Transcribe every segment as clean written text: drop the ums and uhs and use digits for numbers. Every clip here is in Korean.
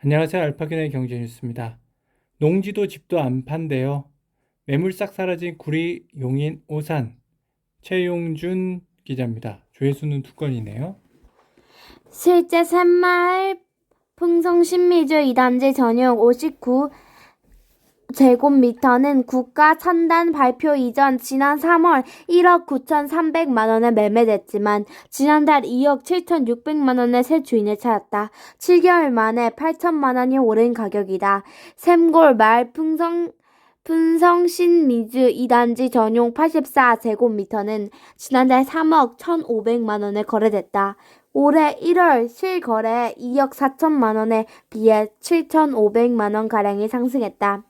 안녕하세요. 알파견의 경제뉴스입니다. 농지도 집도 안 판대요. 매물 싹 사라진 구리, 용인, 오산. 최용준 기자입니다. 조회수는 2건이네요. 실제 새마을 풍성신미주 2단지 전용 59제곱미터는 국가 천단 발표 이전 지난 3월 1억 9,300만 원에 매매됐지만 지난달 2억 7,600만 원에 새 주인을 찾았다. 7개월 만에 8천만 원이 오른 가격이다. 샘골 마을 풍성신미주 2단지 전용 84제곱미터는 지난달 3억 1,500만 원에 거래됐다. 올해 1월 실거래 2억 4천만 원에 비해 7,500만 원가량이 상승했다.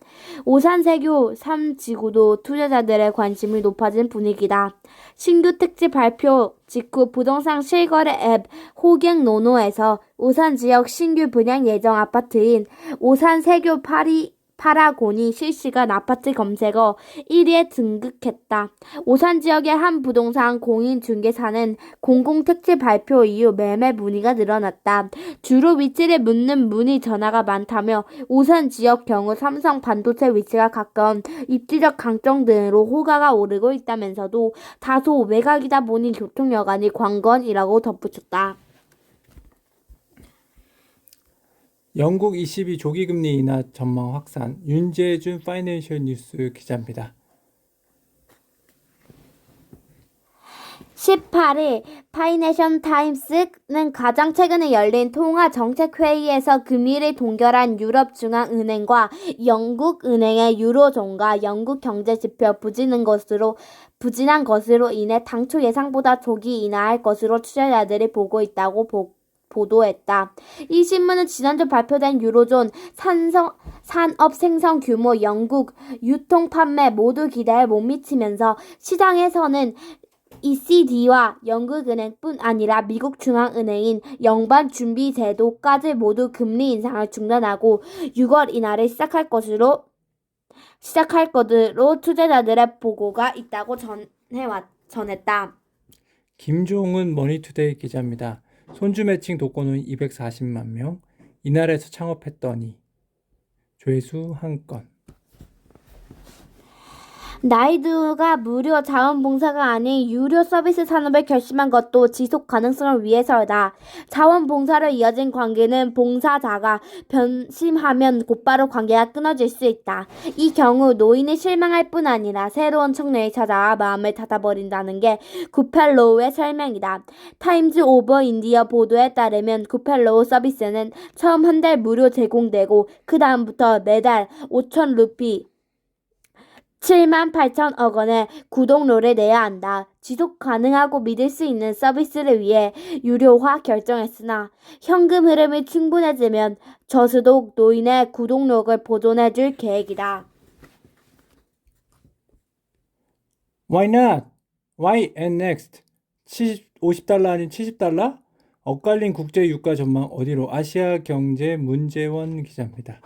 오산세교 3지구도 투자자들의 관심이 높아진 분위기다. 신규 특집 발표 직후 부동산 실거래 앱 호갱노노에서 오산 지역 신규 분양 예정 아파트인 오산세교 파라곤이 실시간 아파트 검색어 1위에 등극했다. 오산 지역의 한 부동산 공인중개사는 공공택지 발표 이후 매매 문의가 늘어났다. 주로 위치를 묻는 문의 전화가 많다며 오산 지역 경우 삼성 반도체 위치가 가까운 입지적 강점 등으로 호가가 오르고 있다면서도 다소 외곽이다 보니 교통여건이 관건이라고 덧붙였다. 영국 ECB 조기금리 인하 전망 확산. 윤재준 파이낸셜 뉴스 기자입니다. 18일 파이내션 타임스는 가장 최근에 열린 통화정책회의에서 금리를 동결한 유럽중앙은행과 영국은행의 유로존과 영국 경제지표 부진한 것으로 인해 당초 예상보다 조기 인하할 것으로 투자자들이 보고 있다고 보도했다. 이 신문은 지난주 발표된 유로존 산업 생산 규모, 영국 유통 판매 모두 기대에 못 미치면서 시장에서는 ECD와 영국은행뿐 아니라 미국 중앙은행인 연방준비제도까지 모두 금리 인상을 중단하고 6월 인하를 시작할 것으로 투자자들의 보고가 있다고 전했다. 김종은 머니투데이 기자입니다. 손주 매칭 독거노인 240만 명. 이날에서 창업했더니 조회수 1건. 나이드가 무료 자원봉사가 아닌 유료 서비스 산업을 결심한 것도 지속 가능성을 위해서다. 자원봉사로 이어진 관계는 봉사자가 변심하면 곧바로 관계가 끊어질 수 있다. 이 경우 노인이 실망할 뿐 아니라 새로운 청년이 찾아와 마음을 닫아버린다는 게 굿펠로우의 설명이다. 타임즈 오브 인디어 보도에 따르면 굿펠로우 서비스는 처음 한 달 무료 제공되고 그 다음부터 매달 5천 루피 78,000억 원의 구독료를 내야 한다. 지속 가능하고 믿을 수 있는 서비스를 위해 유료화 결정했으나 현금 흐름이 충분해지면 저소득 노인의 구독료를 보존해줄 계획이다. Why not? Why and next? 50달러 아닌 70달러? 엇갈린 국제 유가 전망 어디로? 아시아 경제 문재원 기자입니다.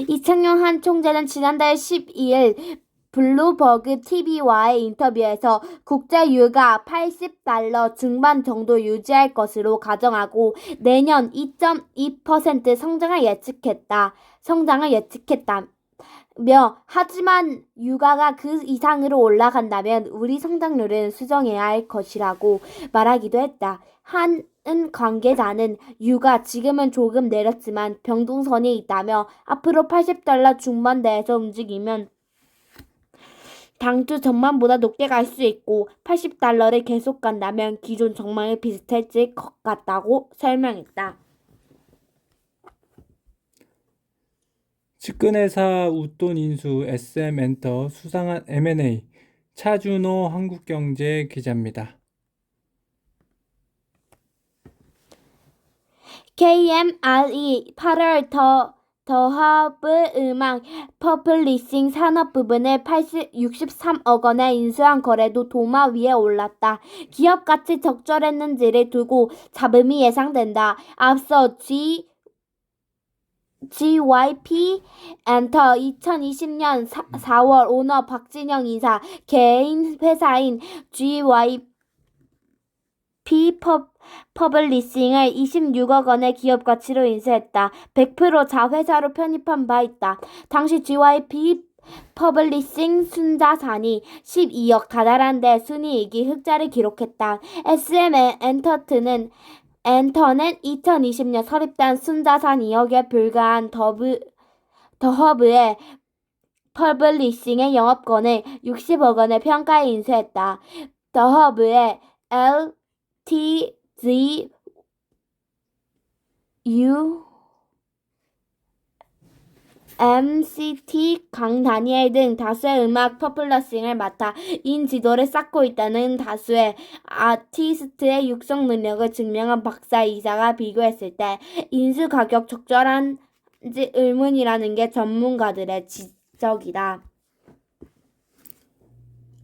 이창용 한 총재는 지난달 12일 블룸버그 TV와의 인터뷰에서 국제유가 80달러 중반 정도 유지할 것으로 가정하고 내년 2.2% 성장을 예측했다며 하지만 유가가 그 이상으로 올라간다면 우리 성장률은 수정해야 할 것이라고 말하기도 했다. 한은 관계자는 유가 지금은 조금 내렸지만 변동선이 있다며 앞으로 80달러 중반대에서 움직이면 당초 전망보다 높게 갈 수 있고 80달러를 계속 간다면 기존 전망이 비슷해질 것 같다고 설명했다. 측근회사 웃돈 인수 SM엔터 수상한 M&A 차준호 한국경제 기자입니다. KMRE 8월 더허브 음악 퍼블리싱 산업 부분을 63억 원에 인수한 거래도 도마 위에 올랐다. 기업 가치 적절했는지를 두고 잡음이 예상된다. 앞서 GYP 엔터 2020년 4월 오너 박진영 이사 개인 회사인 GYP 퍼블리싱을 26억 원의 기업 가치로 인수했다. 100% 자회사로 편입한 바 있다. 당시 GYP 퍼블리싱 순자산이 12억 다달한데 순이익이 흑자를 기록했다. SM 엔터는 2020년 설립된 순자산 2억에 불과한 더허브의 퍼블리싱의 영업권을 60억 원의 평가에 인수했다. 더허브의 LTGU MCT 강 다니엘 등 다수의 음악 퍼블러싱을 맡아 인지도를 쌓고 있다는 다수의 아티스트의 육성 능력을 증명한 박사 이사가 비교했을 때 인수 가격 적절한지 의문이라는 게 전문가들의 지적이다.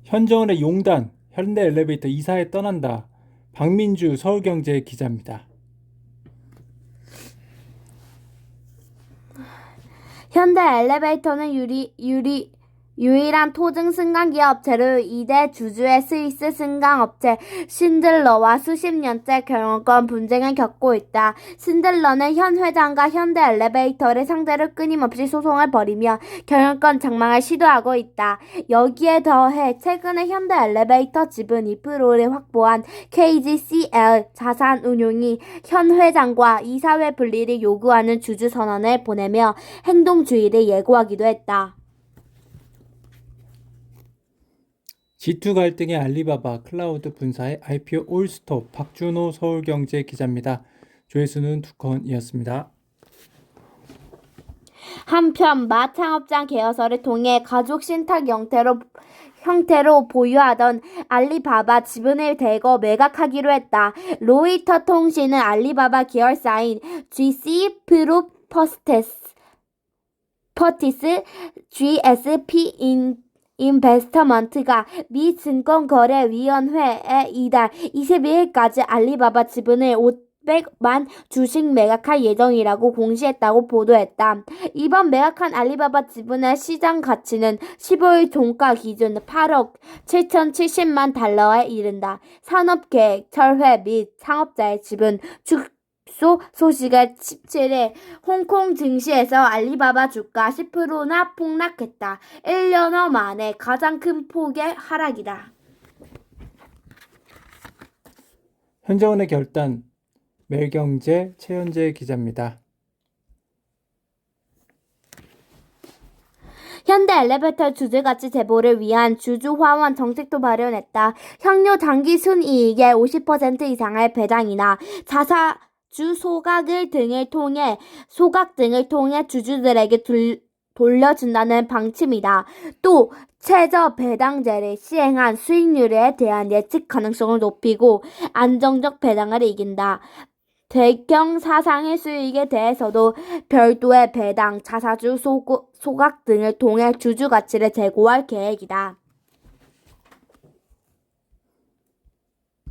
현정은의 용단, 현대엘리베이터 이사에 떠난다. 박민주 서울경제 기자입니다. 현대엘리베이터는 유일한 토등 승강기업 업체로 2대 주주의 스위스 승강업체 신들러와 수십 년째 경영권 분쟁을 겪고 있다. 신들러는 현 회장과 현대엘리베이터를 상대로 끊임없이 소송을 벌이며 경영권 장망을 시도하고 있다. 여기에 더해 최근에 현대엘리베이터 지분 2%를 확보한 KGCL 자산운용이 현 회장과 이사회 분리를 요구하는 주주 선언을 보내며 행동주의를 예고하기도 했다. G2 갈등의 알리바바 클라우드 분사의 IPO 올스톱 박준호 서울경제 기자입니다. 조회수는 2건이었습니다. 한편 마창업장 개여서를 통해 가족 신탁 형태로 보유하던 알리바바 지분을 대거 매각하기로 했다. 로이터 통신은 알리바바 계열사인 GC 프로퍼티스 GSP 인베스트먼트가 미 증권거래위원회에 이달 22일까지 알리바바 지분을 500만 주씩 매각할 예정이라고 공시했다고 보도했다. 이번 매각한 알리바바 지분의 시장 가치는 15일 종가 기준 8억 7,070만 달러에 이른다. 산업계획, 철회 및 창업자의 지분 축소 소식을 17일 홍콩 증시에서 알리바바 주가 10%나 폭락했다. 1년여 만에 가장 큰 폭의 하락이다. 현정은의 결단 매일경제 최현재 기자입니다. 현대엘리베이터 주주가치 제보를 위한 주주화원 정책도 발효했다. 현료 당기 순이익의 50% 이상을 배당이나 자사주 소각 등을 통해 주주들에게 돌려준다는 방침이다. 또 최저 배당제를 시행한 수익률에 대한 예측 가능성을 높이고 안정적 배당을 이긴다. 대경 사상의 수익에 대해서도 별도의 배당, 자사주 소각 등을 통해 주주 가치를 제고할 계획이다.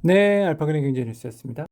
네, 알파그린 경제 뉴스였습니다.